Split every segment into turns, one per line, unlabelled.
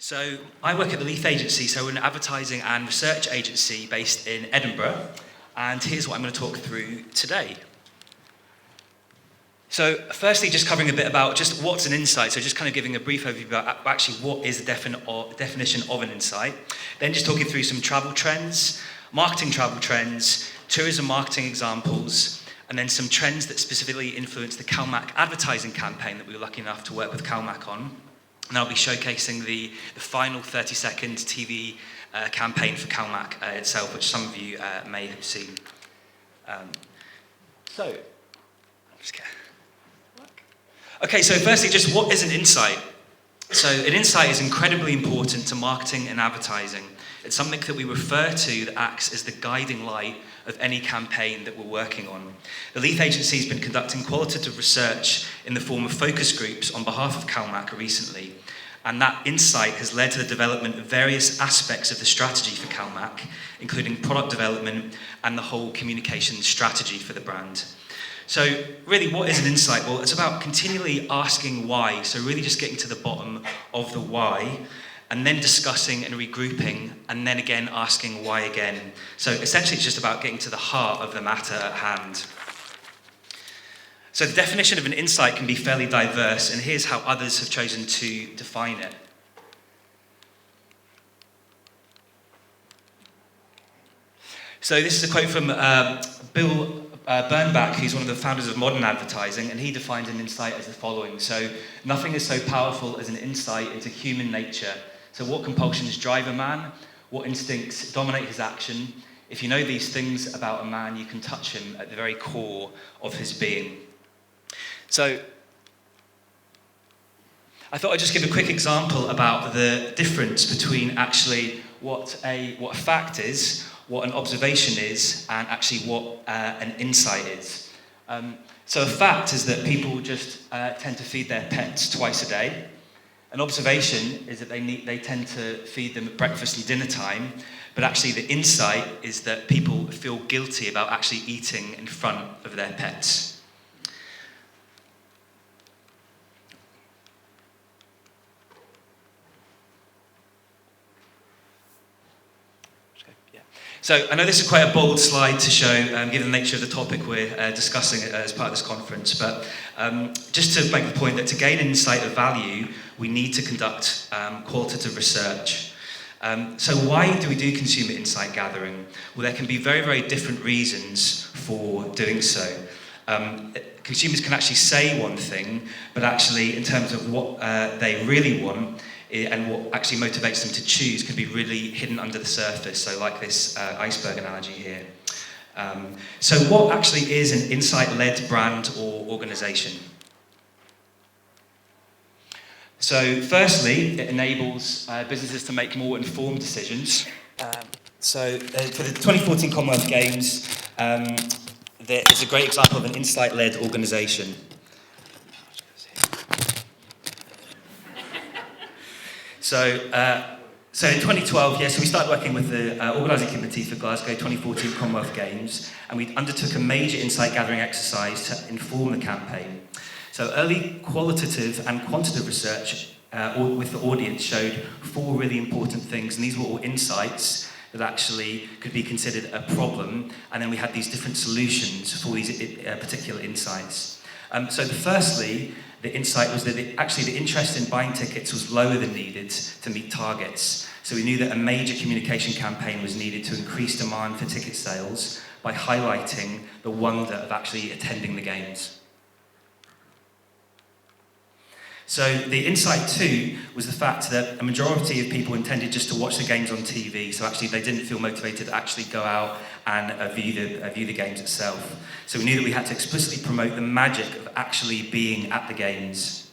So I work at the Leith Agency, so we're an advertising and research agency based in Edinburgh, and here's what I'm going to talk through today. So firstly, just covering a bit about just what's an insight, so just kind of giving a brief overview about actually what is the definition of an insight. Then just talking through some travel trends, marketing travel trends, tourism marketing examples, and then some trends that specifically influence the CalMac advertising campaign that we were lucky enough to work with CalMac on. And I'll be showcasing the final 30-second TV campaign for CalMac itself, which some of you may have seen. Okay, so firstly, just what is an insight? So an insight is incredibly important to marketing and advertising. It's something that we refer to that acts as the guiding light of any campaign that we're working on. The Leith Agency has been conducting qualitative research in the form of focus groups on behalf of CalMac recently, and that insight has led to the development of various aspects of the strategy for CalMac, including product development and the whole communication strategy for the brand. So really, what is an insight? Well, it's about continually asking why, so really just getting to the bottom of the why, and then discussing and regrouping, and then again asking why again. So essentially it's just about getting to the heart of the matter at hand. So the definition of an insight can be fairly diverse, and here's how others have chosen to define it. So this is a quote from Bill Bernbach, who's one of the founders of modern advertising, and he defines an insight as the following. So nothing is so powerful as an insight into human nature. So what compulsions drive a man? What instincts dominate his action? If you know these things about a man, you can touch him at the very core of his being. So I thought I'd just give a quick example about the difference between actually what a fact is, what an observation is, and actually what an insight is. So a fact is that people just tend to feed their pets twice a day. An observation is that they tend to feed them at breakfast and dinner time, but actually the insight is that people feel guilty about actually eating in front of their pets. So I know this is quite a bold slide to show, given the nature of the topic we're discussing as part of this conference, but just to make the point that to gain an insight of value, we need to conduct qualitative research. So why do we do consumer insight gathering? Well, there can be very, very different reasons for doing so. Consumers can actually say one thing, but actually in terms of what they really want, and what actually motivates them to choose can be really hidden under the surface, so like this iceberg analogy here. So what actually is an insight-led brand or organisation? So firstly, it enables businesses to make more informed decisions. So for the 2014 Commonwealth Games, there is a great example of an insight-led organisation. So in 2012, so we started working with the organising committee for Glasgow 2014 Commonwealth Games, and we undertook a major insight gathering exercise to inform the campaign. So early qualitative and quantitative research with the audience showed 4 really important things, and these were all insights that actually could be considered a problem, and then we had these different solutions for these particular insights. So firstly, the insight was that actually the interest in buying tickets was lower than needed to meet targets. So we knew that a major communication campaign was needed to increase demand for ticket sales by highlighting the wonder of actually attending the games. So the insight too was the fact that a majority of people intended just to watch the games on TV, so actually they didn't feel motivated to actually go out and view the games itself. So we knew that we had to explicitly promote the magic of actually being at the games.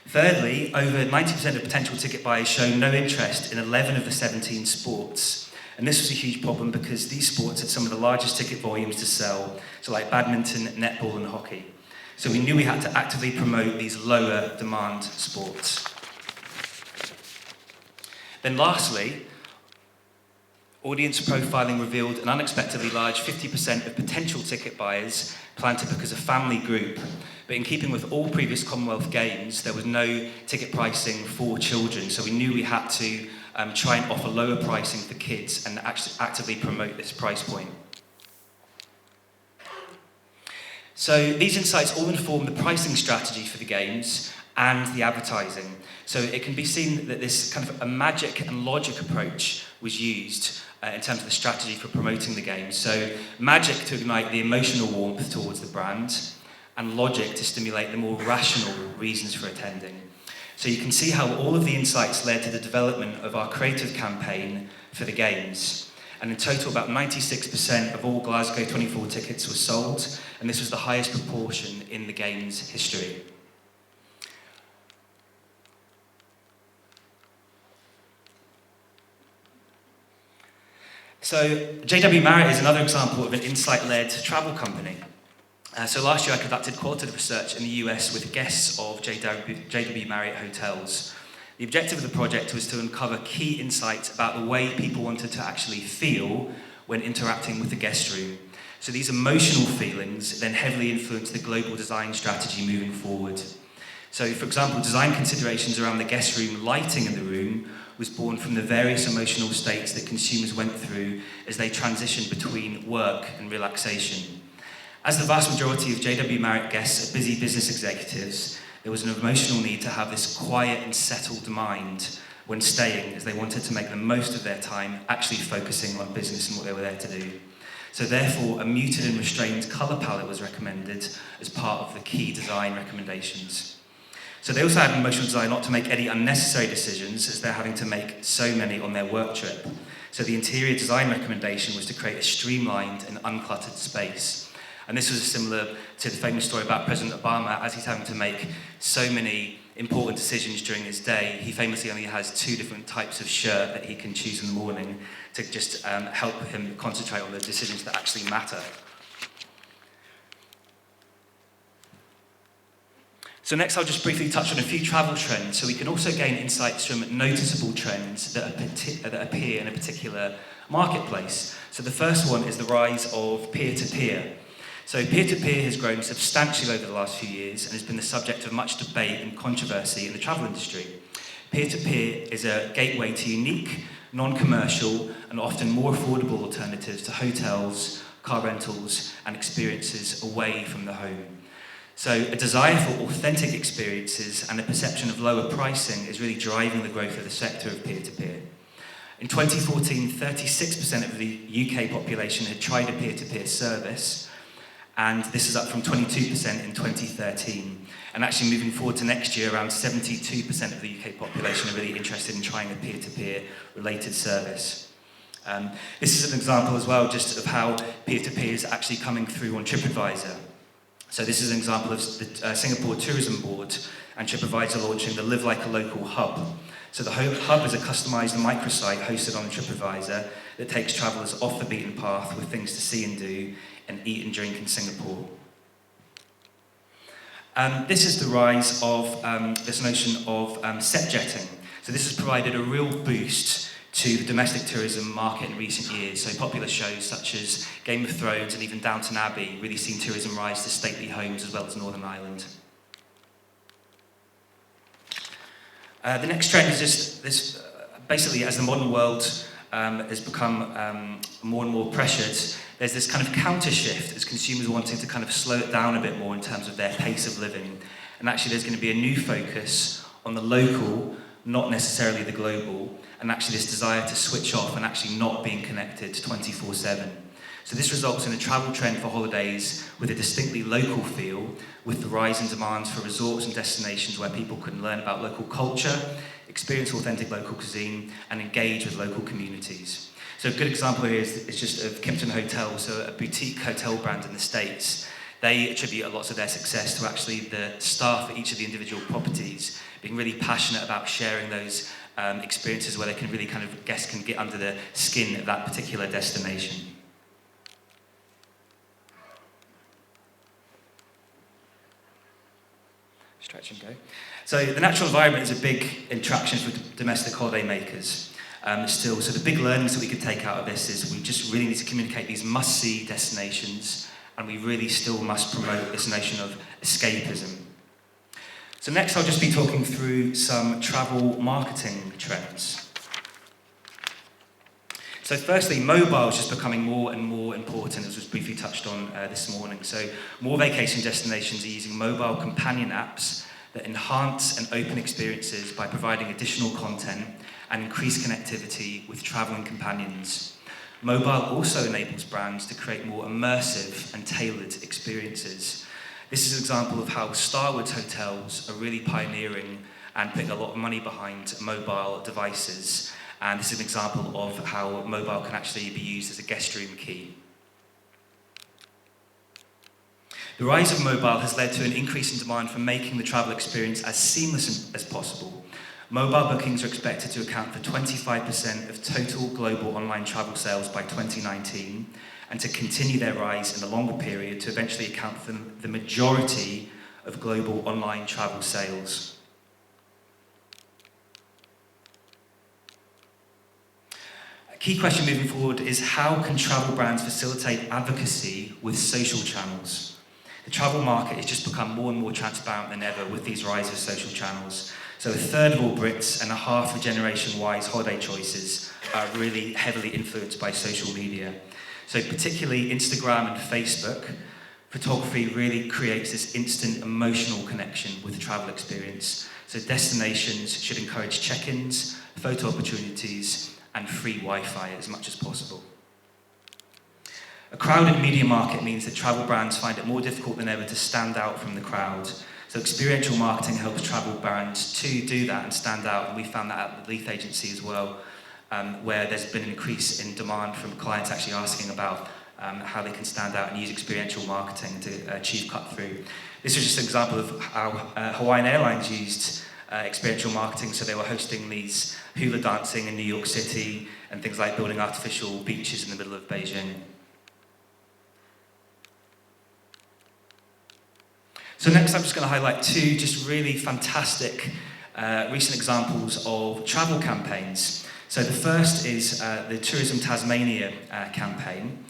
Thirdly, over 90% of potential ticket buyers showed no interest in 11 of the 17 sports. And this was a huge problem because these sports had some of the largest ticket volumes to sell, so like badminton, netball and hockey. So we knew we had to actively promote these lower demand sports. Then lastly, audience profiling revealed an unexpectedly large 50% of potential ticket buyers plan to book as a family group. But in keeping with all previous Commonwealth Games, there was no ticket pricing for children, so we knew we had to try and offer lower pricing for kids and actually actively promote this price point. So these insights all inform the pricing strategy for the games and the advertising. So it can be seen that this kind of a magic and logic approach was used in terms of the strategy for promoting the games. So magic to ignite the emotional warmth towards the brand, and logic to stimulate the more rational reasons for attending. So you can see how all of the insights led to the development of our creative campaign for the games. And in total, about 96% of all Glasgow 24 tickets were sold, and this was the highest proportion in the games' history. So JW Marriott is another example of an insight-led travel company. So last year I conducted qualitative research in the US with guests of JW Marriott hotels. The objective of the project was to uncover key insights about the way people wanted to actually feel when interacting with the guest room. So these emotional feelings then heavily influence the global design strategy moving forward. So for example, design considerations around the guest room lighting in the room was born from the various emotional states that consumers went through as they transitioned between work and relaxation. As the vast majority of JW Marriott guests are busy business executives, there was an emotional need to have this quiet and settled mind when staying, as they wanted to make the most of their time actually focusing on business and what they were there to do. So therefore, a muted and restrained colour palette was recommended as part of the key design recommendations. So they also had an emotional desire not to make any unnecessary decisions, as they're having to make so many on their work trip. So the interior design recommendation was to create a streamlined and uncluttered space. And this was similar to the famous story about President Obama. As he's having to make so many important decisions during his day, he famously only has 2 different types of shirt that he can choose in the morning to just help him concentrate on the decisions that actually matter. So next I'll just briefly touch on a few travel trends, so we can also gain insights from noticeable trends that appear in a particular marketplace. So the first one is the rise of peer-to-peer. So peer-to-peer has grown substantially over the last few years and has been the subject of much debate and controversy in the travel industry. Peer-to-peer is a gateway to unique, non-commercial, and often more affordable alternatives to hotels, car rentals, and experiences away from the home. So a desire for authentic experiences and a perception of lower pricing is really driving the growth of the sector of peer-to-peer. In 2014, 36% of the UK population had tried a peer-to-peer service, and this is up from 22% in 2013. And actually moving forward to next year, around 72% of the UK population are really interested in trying a peer-to-peer related service. This is an example as well just of how peer-to-peer is actually coming through on TripAdvisor. So this is an example of the Singapore Tourism Board and TripAdvisor launching the Live Like a Local hub. So the hub is a customised microsite hosted on TripAdvisor that takes travellers off the beaten path with things to see and do and eat and drink in Singapore. This is the rise of this notion of set jetting. So this has provided a real boost to the domestic tourism market in recent years. So popular shows such as Game of Thrones and even Downton Abbey really seen tourism rise to stately homes as well as Northern Ireland. The next trend is just this, basically as the modern world has become more and more pressured, there's this kind of counter shift as consumers wanting to kind of slow it down a bit more in terms of their pace of living. And actually there's going to be a new focus on the local, not necessarily the global, and actually this desire to switch off and actually not being connected 24/7. So this results in a travel trend for holidays with a distinctly local feel, with the rise in demands for resorts and destinations where people can learn about local culture, experience authentic local cuisine, and engage with local communities. So a good example here is just of Kimpton Hotel, so a boutique hotel brand in the States. They attribute lots of their success to actually the staff at each of the individual properties being really passionate about sharing those experiences where they can really guests can get under the skin of that particular destination. Stretch and go. So the natural environment is a big attraction for domestic holiday makers. So the big learnings that we could take out of this is we just really need to communicate these must-see destinations, and we really still must promote this notion of escapism. So next I'll just be talking through some travel marketing trends. So firstly, mobile is just becoming more and more important, as was briefly touched on this morning. So more vacation destinations are using mobile companion apps that enhance and open experiences by providing additional content and increase connectivity with traveling companions. Mobile also enables brands to create more immersive and tailored experiences. This is an example of how Starwood hotels are really pioneering and putting a lot of money behind mobile devices. And this is an example of how mobile can actually be used as a guest room key. The rise of mobile has led to an increase in demand for making the travel experience as seamless as possible. Mobile bookings are expected to account for 25% of total global online travel sales by 2019, and to continue their rise in the longer period to eventually account for the majority of global online travel sales. A key question moving forward is, how can travel brands facilitate advocacy with social channels? The travel market has just become more and more transparent than ever with these rise of social channels. So a third of all Brits and a half of Generation Y's holiday choices are really heavily influenced by social media. So particularly Instagram and Facebook, photography really creates this instant emotional connection with the travel experience. So destinations should encourage check-ins, photo opportunities, and free Wi-Fi as much as possible. A crowded media market means that travel brands find it more difficult than ever to stand out from the crowd. So experiential marketing helps travel brands to do that and stand out, and we found that at the Leith Agency as well, where there's been an increase in demand from clients actually asking about how they can stand out and use experiential marketing to achieve cut-through. This was just an example of how Hawaiian Airlines used experiential marketing. So they were hosting these hula dancing in New York City and things like building artificial beaches in the middle of Beijing. So next I'm just going to highlight two just really fantastic recent examples of travel campaigns. So the first is the Tourism Tasmania campaign.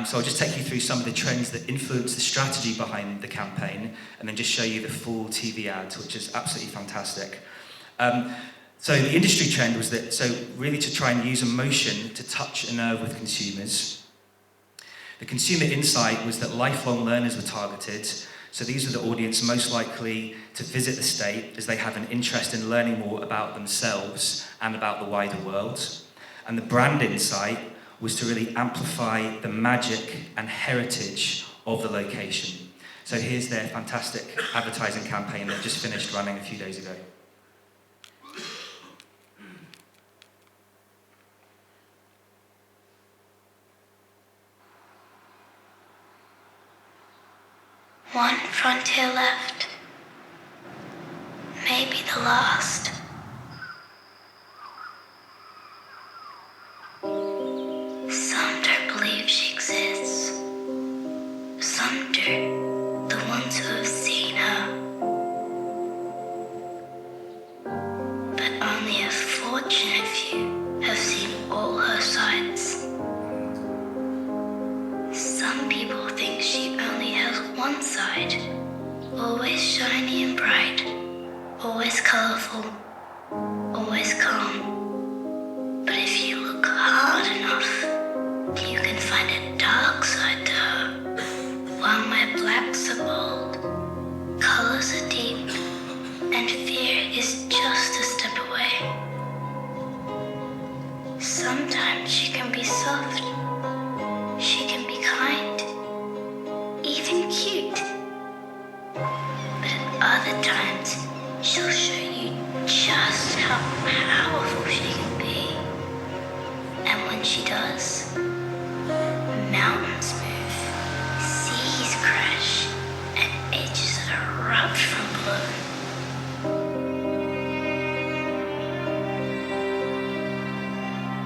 So I'll just take you through some of the trends that influence the strategy behind the campaign, and then just show you the full TV ads, which is absolutely fantastic. So the industry trend was that, so really to try and use emotion to touch a nerve with consumers. The consumer insight was that lifelong learners were targeted. So these were the audience most likely to visit the state, as they have an interest in learning more about themselves and about the wider world. And the brand insight was to really amplify the magic and heritage of the location. So here's their fantastic advertising campaign that just finished running a few days ago.
One frontier left, maybe the last. Some don't believe she exists. Some do, the ones who have seen her. But only a fortunate few have seen all her sides. Some people think she only has one side, always shiny and bright, always colourful, always calm. But if you look hard enough, you can find a dark side to her, one where blacks are bold, colours are deep, and fear is just a step away. Sometimes she can be soft, she can be kind, even cute. But at other times, she'll show you just how powerful she can be. And when she does, mountains move, seas crash, and edges erupt from below.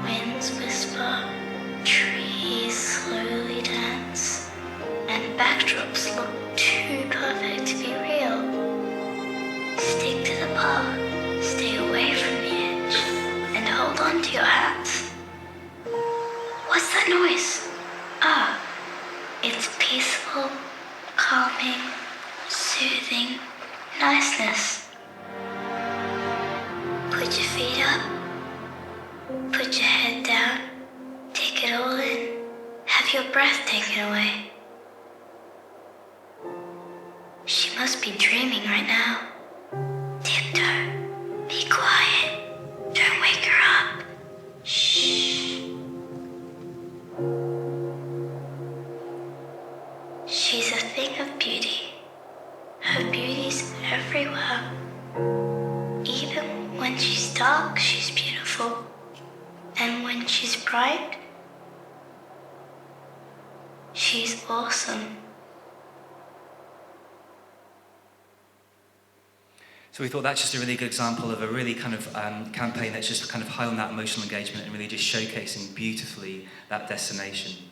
Winds whisper, trees slowly dance, and backdrops look too perfect to be real. Stick to the path, stay away from the edge, and hold on to your hats. What's that noise? Ah, it's peaceful, calming, soothing niceness. Put your feet up, put your head down, take it all in, have your breath taken away. She must be dreaming right now. Tiptoe, be quiet, don't wake her up. Shh. She's a thing of beauty. Her beauty's everywhere. Even when she's dark, she's beautiful. And when she's bright, she's awesome.
So we thought that's just a really good example of a really kind of campaign that's just kind of high on that emotional engagement and really just showcasing beautifully that destination.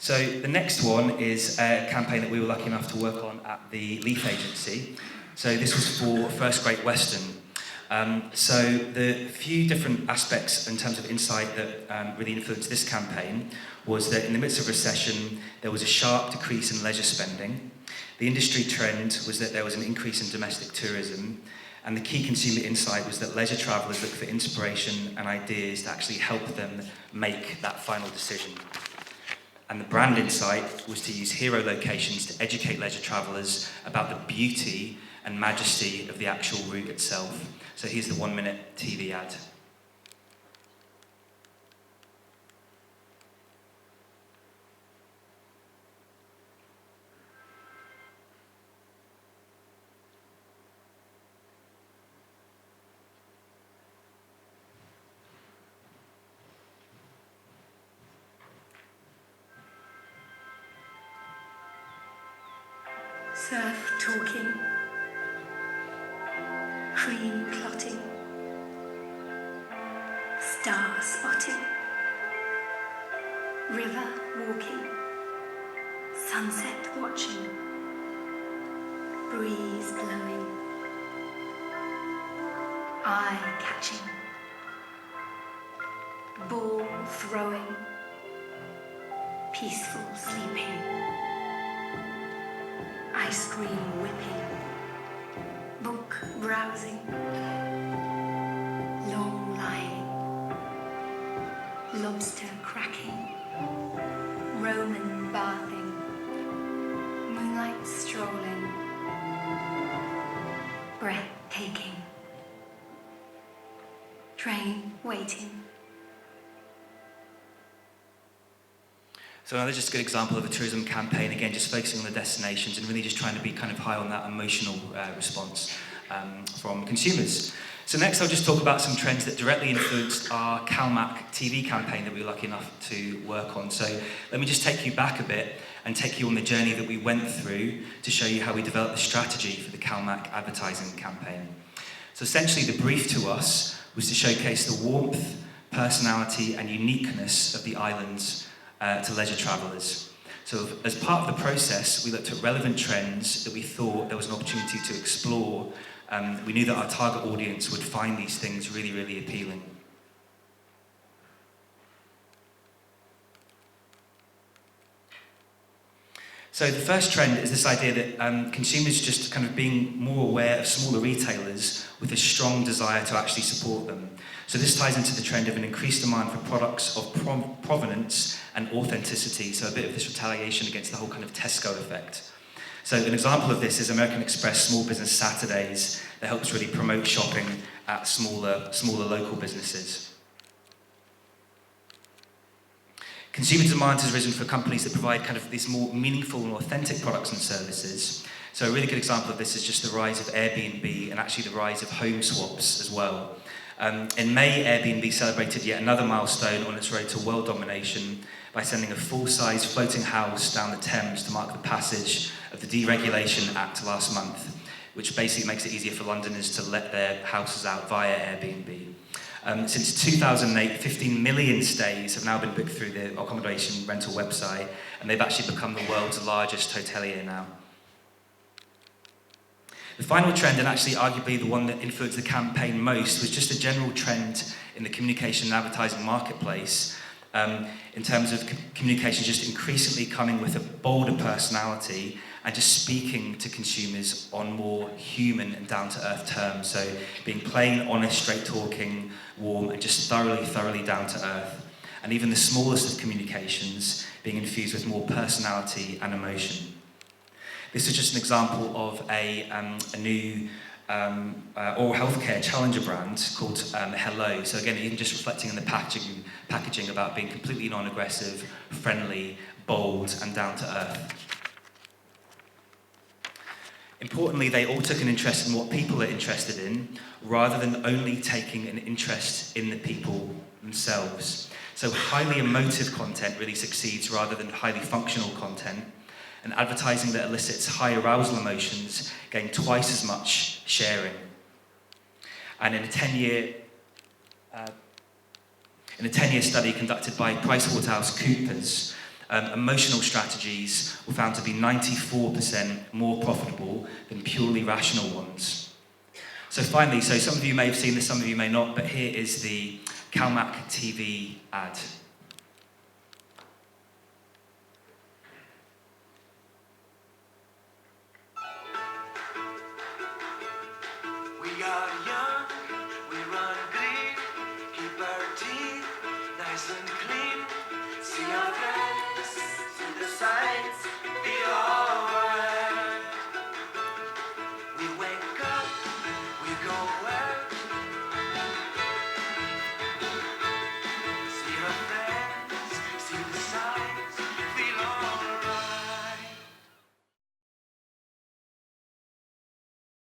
So the next one is a campaign that we were lucky enough to work on at the Leith Agency. So this was for First Great Western. So the few different aspects in terms of insight that really influenced this campaign was that in the midst of recession, there was a sharp decrease in leisure spending. The industry trend was that there was an increase in domestic tourism, and the key consumer insight was that leisure travellers look for inspiration and ideas to actually help them make that final decision. And the brand insight was to use hero locations to educate leisure travellers about the beauty and majesty of the actual route itself. So here's the 1-minute TV ad.
Surf talking, cream clotting, star spotting, river walking, sunset watching, breeze blowing, eye catching, ball throwing, peaceful sleeping, ice cream whipping, book browsing, long lying, lobster cracking, Roman bathing, moonlight strolling, breathtaking, train waiting.
So another just good example of a tourism campaign, again, just focusing on the destinations and really just trying to be kind of high on that emotional response from consumers. So next I'll just talk about some trends that directly influenced our CalMac TV campaign that we were lucky enough to work on. So let me just take you back a bit and take you on the journey that we went through to show you how we developed the strategy for the CalMac advertising campaign. So essentially the brief to us was to showcase the warmth, personality and uniqueness of the islands to leisure travellers. So as part of the process, we looked at relevant trends that we thought there was an opportunity to explore. We knew that our target audience would find these things really, really appealing. So the first trend is this idea that consumers just kind of being more aware of smaller retailers with a strong desire to actually support them. So this ties into the trend of an increased demand for products of provenance and authenticity, so a bit of this retaliation against the whole kind of Tesco effect. So an example of this is American Express Small Business Saturdays that helps really promote shopping at smaller local businesses. Consumer demand has risen for companies that provide kind of these more meaningful and authentic products and services. So a really good example of this is just the rise of Airbnb and actually the rise of home swaps as well. In May, Airbnb celebrated yet another milestone on its road to world domination by sending a full-size floating house down the Thames to mark the passage of the Deregulation Act last month, which basically makes it easier for Londoners to let their houses out via Airbnb. Since 2008, 15 million stays have now been booked through the accommodation rental website, and they've actually become the world's largest hotelier now. The final trend, and actually arguably the one that influenced the campaign most, was just a general trend in the communication and advertising marketplace, in terms of communication just increasingly coming with a bolder personality and just speaking to consumers on more human and down-to-earth terms. So being plain, honest, straight-talking, warm, and just thoroughly down-to-earth. And even the smallest of communications being infused with more personality and emotion. This is just an example of a new oral healthcare challenger brand called Hello. So again, even just reflecting on the packaging about being completely non-aggressive, friendly, bold, and down-to-earth. Importantly, they all took an interest in what people are interested in, rather than only taking an interest in the people themselves. So highly emotive content really succeeds rather than highly functional content, and advertising that elicits high arousal emotions gain twice as much sharing. And in a 10-year study conducted by PricewaterhouseCoopers, emotional strategies were found to be 94% more profitable than purely rational ones. So finally, some of you may have seen this, some of you may not, but here is the CalMac TV ad.
We got young.